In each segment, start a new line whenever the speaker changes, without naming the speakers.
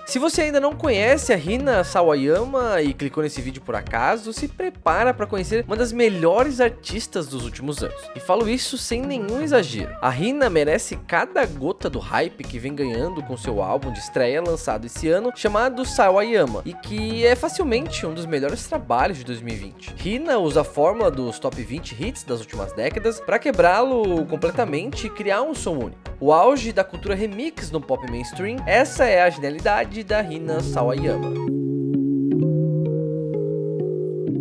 Se você ainda não conhece a Rina Sawayama e clicou nesse vídeo por acaso, se prepara para conhecer uma das melhores artistas dos últimos anos. E falo isso sem nenhum exagero. A Rina merece cada gota do hype que vem ganhando com seu álbum de estreia lançado esse ano, chamado Sawayama, e que é facilmente um dos melhores trabalhos de 2020. Rina usa a fórmula dos top 20 hits das últimas décadas para quebrá-lo completamente e criar um som único. O auge da cultura remix no pop mainstream, essa é a genialidade da Rina Sawayama.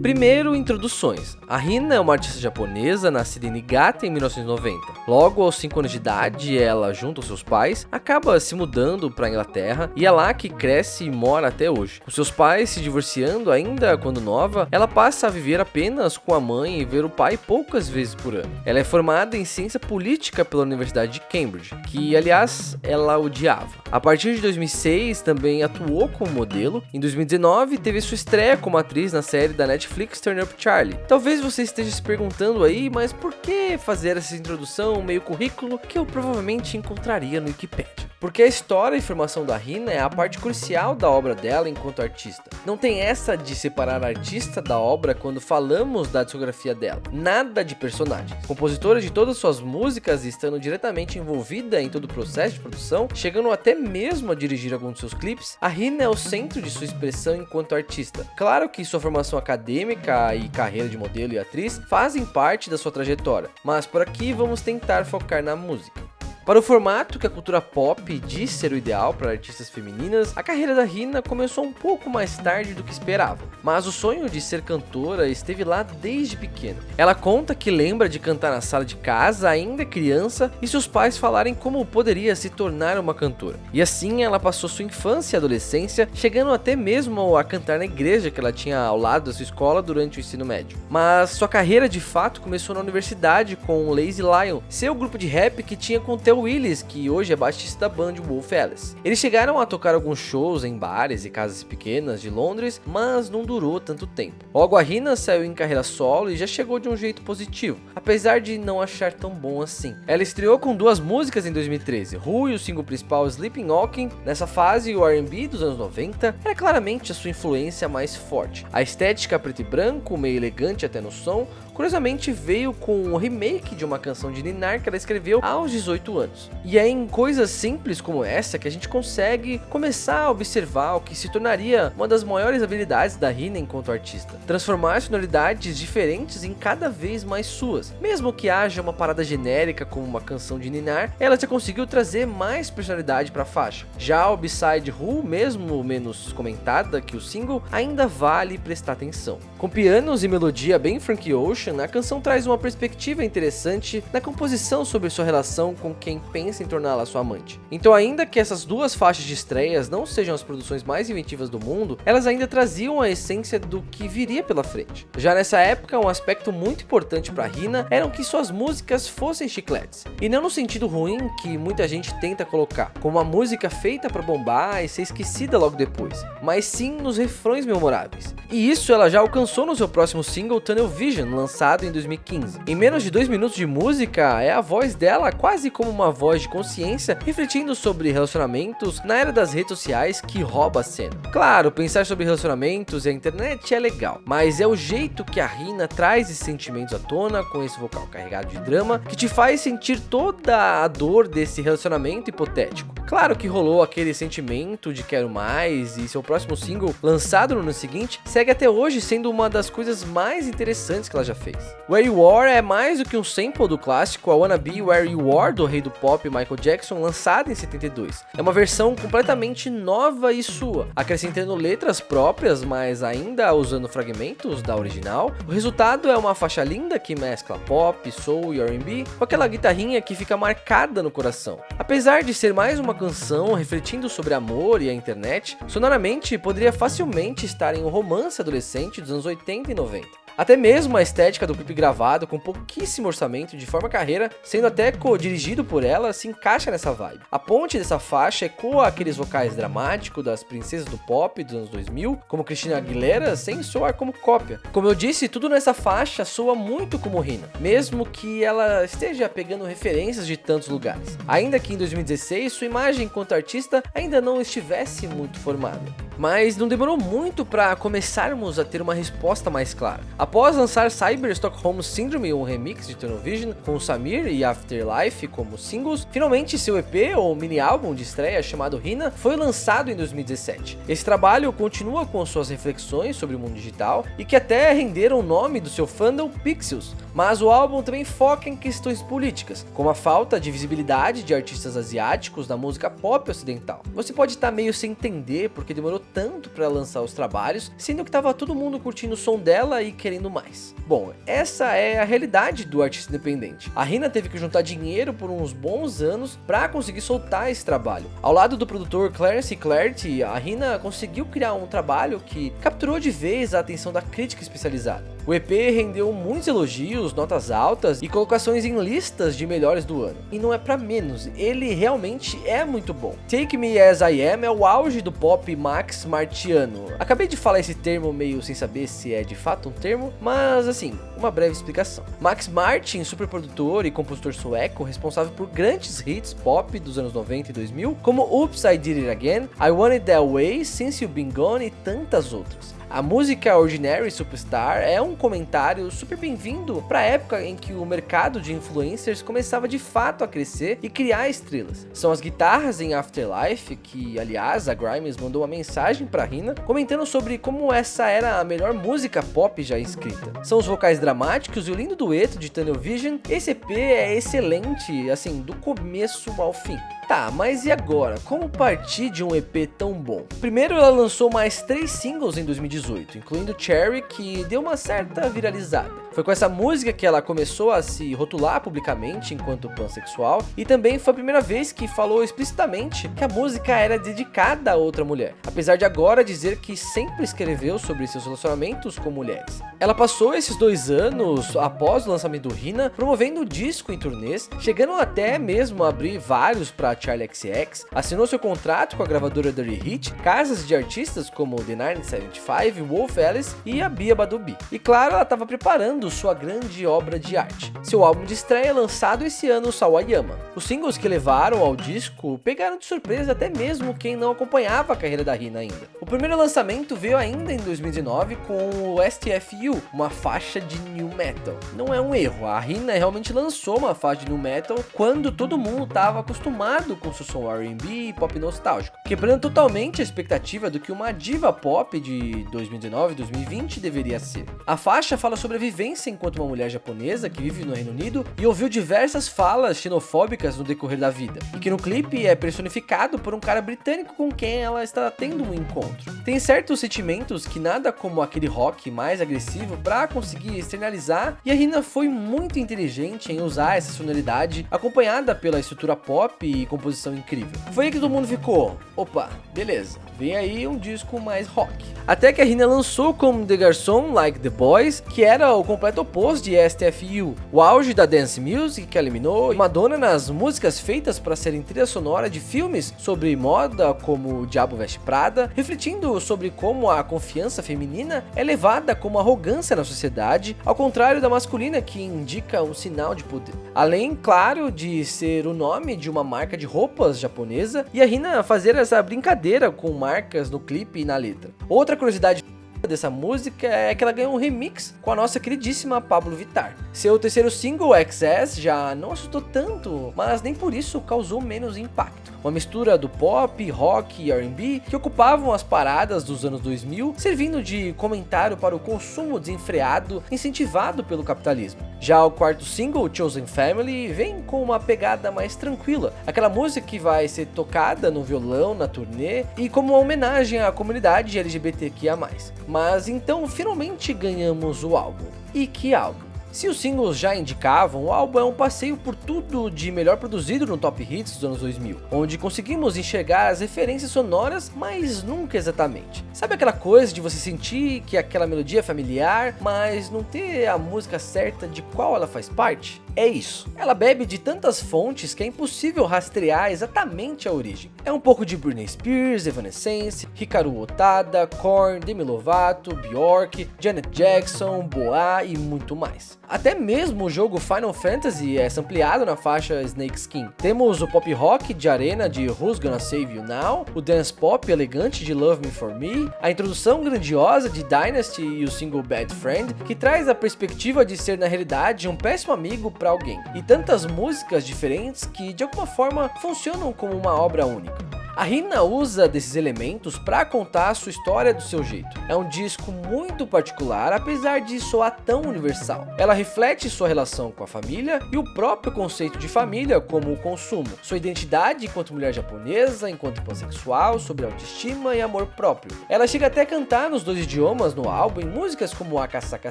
Primeiro, introduções. A Rina é uma artista japonesa nascida em Niigata em 1990. Logo aos 5 anos de idade, ela, junto aos seus pais, acaba se mudando para a Inglaterra e é lá que cresce e mora até hoje. Com seus pais se divorciando ainda quando nova, ela passa a viver apenas com a mãe e ver o pai poucas vezes por ano. Ela é formada em ciência política pela Universidade de Cambridge, que aliás ela odiava. A partir de 2006 também atuou como modelo. Em 2019 teve sua estreia como atriz na série da Netflix Turn Up Charlie. Talvez você esteja se perguntando aí, mas por que fazer essa introdução meio currículo que eu provavelmente encontraria no Wikipedia? Porque a história e formação da Rina é a parte crucial da obra dela enquanto artista. Não tem essa de separar a artista da obra quando falamos da discografia dela. Nada de personagens. Compositora de todas suas músicas e estando diretamente envolvida em todo o processo de produção, chegando até mesmo a dirigir alguns de seus clipes, a Rina é o centro de sua expressão enquanto artista. Claro que sua formação acadêmica e carreira de modelo e atriz fazem parte da sua trajetória, mas por aqui vamos tentar focar na música. Para o formato que a cultura pop diz ser o ideal para artistas femininas, a carreira da Rina começou um pouco mais tarde do que esperava, mas o sonho de ser cantora esteve lá desde pequena. Ela conta que lembra de cantar na sala de casa ainda criança e seus pais falarem como poderia se tornar uma cantora. E assim ela passou sua infância e adolescência, chegando até mesmo a cantar na igreja que ela tinha ao lado da sua escola durante o ensino médio. Mas sua carreira de fato começou na universidade com o Lazy Lion, seu grupo de rap que tinha com Theo Willis, que hoje é baixista da banda Wolf Alice. Eles chegaram a tocar alguns shows em bares e casas pequenas de Londres, mas não durou tanto tempo. Logo a Rina saiu em carreira solo e já chegou de um jeito positivo, apesar de não achar tão bom assim. Ela estreou com 2 músicas em 2013, Who e o single principal Sleeping Walking. Nessa fase, o R&B dos anos 90 era claramente a sua influência mais forte. A estética preto e branco, meio elegante até no som, curiosamente veio com o remake de uma canção de Ninar que ela escreveu aos 18 anos. E é em coisas simples como essa que a gente consegue começar a observar o que se tornaria uma das maiores habilidades da Rina enquanto artista. Transformar sonoridades diferentes em cada vez mais suas. Mesmo que haja uma parada genérica como uma canção de Ninar, ela já conseguiu trazer mais personalidade para a faixa. Já o B-side Who, mesmo menos comentada que o single, ainda vale prestar atenção. Com pianos e melodia bem Frank Ocean, a canção traz uma perspectiva interessante na composição sobre sua relação com quem pensa em torná-la sua amante. Então, ainda que essas 2 faixas de estreias não sejam as produções mais inventivas do mundo, elas ainda traziam a essência do que viria pela frente. Já nessa época, um aspecto muito importante para Rina eram que suas músicas fossem chicletes, e não no sentido ruim que muita gente tenta colocar, como uma música feita para bombar e ser esquecida logo depois, mas sim nos refrões memoráveis. E isso ela já alcançou no seu próximo single Tunnel Vision, lançado em 2015. Em menos de 2 minutos de música, é a voz dela quase como uma voz de consciência, refletindo sobre relacionamentos na era das redes sociais que rouba a cena. Claro, pensar sobre relacionamentos e a internet é legal, mas é o jeito que a Rina traz esses sentimentos à tona com esse vocal carregado de drama que te faz sentir toda a dor desse relacionamento hipotético. Claro que rolou aquele sentimento de quero mais, e seu próximo single, lançado no ano seguinte, segue até hoje sendo uma das coisas mais interessantes que ela já fez. Where You Are é mais do que um sample do clássico I Wanna Be Where You Are do rei do pop Michael Jackson, lançado em 72. É uma versão completamente nova e sua, acrescentando letras próprias, mas ainda usando fragmentos da original. O resultado é uma faixa linda que mescla pop, soul e R&B com aquela guitarrinha que fica marcada no coração. Apesar de ser mais uma canção refletindo sobre amor e a internet, sonoramente poderia facilmente estar em um romance adolescente dos anos 80 e 90. Até mesmo a estética do clipe gravado com pouquíssimo orçamento de forma carreira, sendo até co-dirigido por ela, se encaixa nessa vibe. A ponte dessa faixa ecoa aqueles vocais dramáticos das princesas do pop dos anos 2000, como Christina Aguilera, sem soar como cópia. Como eu disse, tudo nessa faixa soa muito como Rihanna, mesmo que ela esteja pegando referências de tantos lugares. Ainda que em 2016 sua imagem enquanto artista ainda não estivesse muito formada. Mas não demorou muito para começarmos a ter uma resposta mais clara. Após lançar Cyber Stockholm Syndrome, um remix de Tunnel Vision, com Samir e Afterlife como singles, finalmente seu EP ou mini álbum de estreia chamado Rihanna foi lançado em 2017. Esse trabalho continua com suas reflexões sobre o mundo digital e que até renderam o nome do seu fandom Pixels, mas o álbum também foca em questões políticas, como a falta de visibilidade de artistas asiáticos na música pop ocidental. Você pode estar meio sem entender porque demorou tanto para lançar os trabalhos, sendo que tava todo mundo curtindo o som dela e querendo mais. Bom, essa é a realidade do artista independente. A Rihanna teve que juntar dinheiro por uns bons anos para conseguir soltar esse trabalho. Ao lado do produtor Clarence Clarity, a Rihanna conseguiu criar um trabalho que capturou de vez a atenção da crítica especializada. O EP rendeu muitos elogios, notas altas e colocações em listas de melhores do ano. E não é pra menos, ele realmente é muito bom. Take Me As I Am é o auge do pop Max Martiano. Acabei de falar esse termo meio sem saber se é de fato um termo, mas assim, uma breve explicação. Max Martin, superprodutor e compositor sueco, responsável por grandes hits pop dos anos 90 e 2000, como Oops, I Did It Again, I Want It That Way, Since You've Been Gone e tantas outras. A música Ordinary Superstar é um comentário super bem-vindo para a época em que o mercado de influencers começava de fato a crescer e criar estrelas. São as guitarras em Afterlife, que aliás a Grimes mandou uma mensagem para Rihanna comentando sobre como essa era a melhor música pop já escrita. São os vocais dramáticos e o lindo dueto de Tunnel Vision. Esse EP é excelente, assim, do começo ao fim. Tá, mas e agora? Como partir de um EP tão bom? Primeiro, ela lançou mais 3 singles em 2018, incluindo Cherry, que deu uma certa viralizada. Foi com essa música que ela começou a se rotular publicamente enquanto pansexual, e também foi a primeira vez que falou explicitamente que a música era dedicada a outra mulher, apesar de agora dizer que sempre escreveu sobre seus relacionamentos com mulheres. Ela passou esses 2 anos após o lançamento do Rihanna, promovendo o disco em turnês, chegando até mesmo a abrir vários para Charli XCX, assinou seu contrato com a gravadora Dirty Hit, casas de artistas como The 1975, Wolf Alice e a Bia Badubi. E claro, ela estava preparando sua grande obra de arte. Seu álbum de estreia lançado esse ano, Sawayama. Os singles que levaram ao disco pegaram de surpresa até mesmo quem não acompanhava a carreira da Rihanna ainda. O primeiro lançamento veio ainda em 2019 com o STFU, uma faixa de new metal. Não é um erro, a Rihanna realmente lançou uma faixa de new metal quando todo mundo estava acostumado com seu som R&B e pop nostálgico, quebrando totalmente a expectativa do que uma diva pop de 2019 e 2020 deveria ser. A faixa fala sobre a vivência enquanto uma mulher japonesa que vive no Reino Unido e ouviu diversas falas xenofóbicas no decorrer da vida, e que no clipe é personificado por um cara britânico com quem ela está tendo um encontro. Tem certos sentimentos que nada como aquele rock mais agressivo para conseguir externalizar, e a Rihanna foi muito inteligente em usar essa sonoridade acompanhada pela estrutura pop e composição incrível. Foi aí que todo mundo ficou, opa, beleza, vem aí um disco mais rock. Até que a Rihanna lançou como The Garçon Like the Boys, que era o completo oposto de STFU, o auge da dance music que eliminou Madonna nas músicas feitas para serem trilha sonora de filmes sobre moda como O Diabo Veste Prada, refletindo sobre como a confiança feminina é levada como arrogância na sociedade, ao contrário da masculina que indica um sinal de poder. Além, claro, de ser o nome de uma marca de roupas japonesa e a Rihanna fazer essa brincadeira com marcas no clipe e na letra. Outra curiosidade dessa música é que ela ganhou um remix com a nossa queridíssima Pabllo Vittar. Seu terceiro single, XS, já não assustou tanto, mas nem por isso causou menos impacto. Uma mistura do pop, rock e R&B que ocupavam as paradas dos anos 2000, servindo de comentário para o consumo desenfreado incentivado pelo capitalismo. Já o quarto single, Chosen Family, vem com uma pegada mais tranquila, aquela música que vai ser tocada no violão na turnê e como uma homenagem à comunidade LGBTQIA+. Mas então finalmente ganhamos o álbum. E que álbum! Se os singles já indicavam, o álbum é um passeio por tudo de melhor produzido no Top Hits dos anos 2000, onde conseguimos enxergar as referências sonoras, mas nunca exatamente. Sabe aquela coisa de você sentir que aquela melodia é familiar, mas não ter a música certa de qual ela faz parte? É isso. Ela bebe de tantas fontes que é impossível rastrear exatamente a origem. É um pouco de Britney Spears, Evanescence, Hikaru Utada, Korn, Demi Lovato, Bjork, Janet Jackson, Boa e muito mais. Até mesmo o jogo Final Fantasy é sampleado na faixa Snake Skin. Temos o pop rock de arena de Who's Gonna Save You Now, o dance pop elegante de Love Me For Me, a introdução grandiosa de Dynasty e o single Bad Friend, que traz a perspectiva de ser na realidade um péssimo amigo para alguém, e tantas músicas diferentes que de alguma forma funcionam como uma obra única. A Rina usa desses elementos para contar a sua história do seu jeito. É um disco muito particular, apesar de soar tão universal. Ela reflete sua relação com a família e o próprio conceito de família como o consumo, sua identidade enquanto mulher japonesa, enquanto pansexual, sobre autoestima e amor próprio. Ela chega até a cantar nos 2 idiomas no álbum em músicas como Akasaka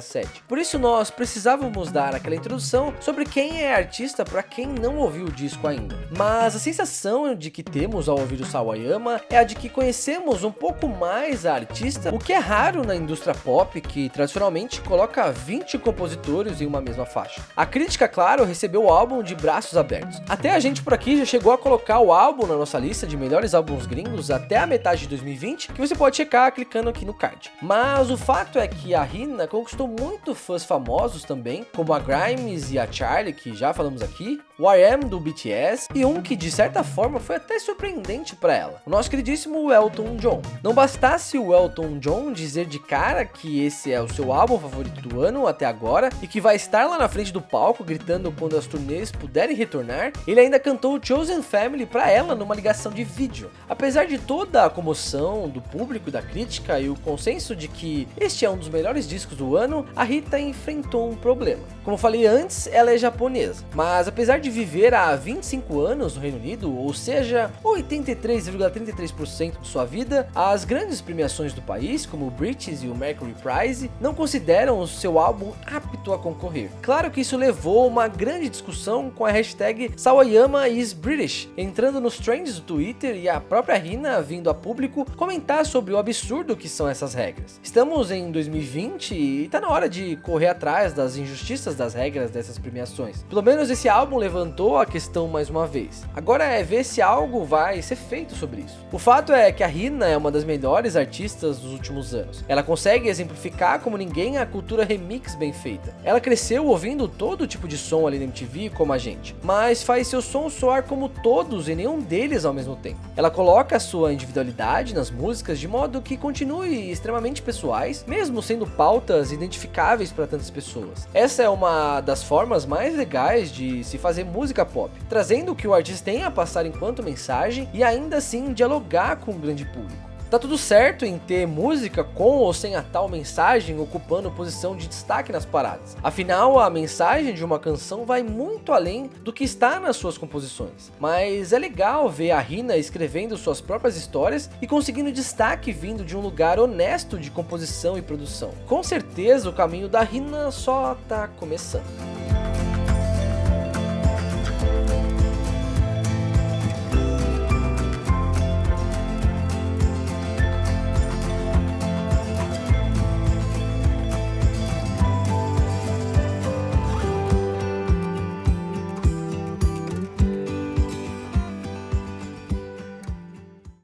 7. Por isso nós precisávamos dar aquela introdução sobre quem é a artista para quem não ouviu o disco ainda. Mas a sensação de que temos ao ouvir o Sawayama é a de que conhecemos um pouco mais a artista, o que é raro na indústria pop, que tradicionalmente coloca 20 compositores em uma mesma faixa. A crítica, claro, recebeu o álbum de braços abertos. Até a gente por aqui já chegou a colocar o álbum na nossa lista de melhores álbuns gringos até a metade de 2020, que você pode checar clicando aqui no card. Mas o fato é que a Rina conquistou muito fãs famosos também, como a Grimes e a Charlie, que já falamos aqui, o R.E.M. do BTS e um que de certa forma foi até surpreendente para ela, o nosso queridíssimo Elton John. Não bastasse o Elton John dizer de cara que esse é o seu álbum favorito do ano até agora e que vai estar lá na frente do palco gritando quando as turnês puderem retornar, ele ainda cantou o Chosen Family para ela numa ligação de vídeo. Apesar de toda a comoção do público e da crítica e o consenso de que este é um dos melhores discos do ano, a Rita enfrentou um problema. Como falei antes, ela é japonesa, mas apesar de viver há 25 anos no Reino Unido, ou seja, 83,33% de sua vida, as grandes premiações do país, como o Brits e o Mercury Prize, não consideram o seu álbum apto a concorrer. Claro que isso levou a uma grande discussão com a hashtag Sawayama is British, entrando nos trends do Twitter e a própria Rina vindo a público comentar sobre o absurdo que são essas regras. Estamos em 2020 e tá na hora de correr atrás das injustiças das regras dessas premiações. Pelo menos esse álbum levantou a questão mais uma vez. Agora é ver se algo vai ser feito sobre isso. O fato é que a Rina é uma das melhores artistas dos últimos anos. Ela consegue exemplificar como ninguém a cultura remix bem feita. Ela cresceu ouvindo todo tipo de som ali na MTV como a gente, mas faz seu som soar como todos e nenhum deles ao mesmo tempo. Ela coloca a sua individualidade nas músicas de modo que continue extremamente pessoais, mesmo sendo pautas identificáveis para tantas pessoas. Essa é uma das formas mais legais de se fazer música pop, trazendo o que o artista tem a passar enquanto mensagem e ainda assim dialogar com o grande público. Tá tudo certo em ter música com ou sem a tal mensagem ocupando posição de destaque nas paradas. Afinal, a mensagem de uma canção vai muito além do que está nas suas composições. Mas é legal ver a Rina escrevendo suas próprias histórias e conseguindo destaque vindo de um lugar honesto de composição e produção. Com certeza o caminho da Rina só tá começando.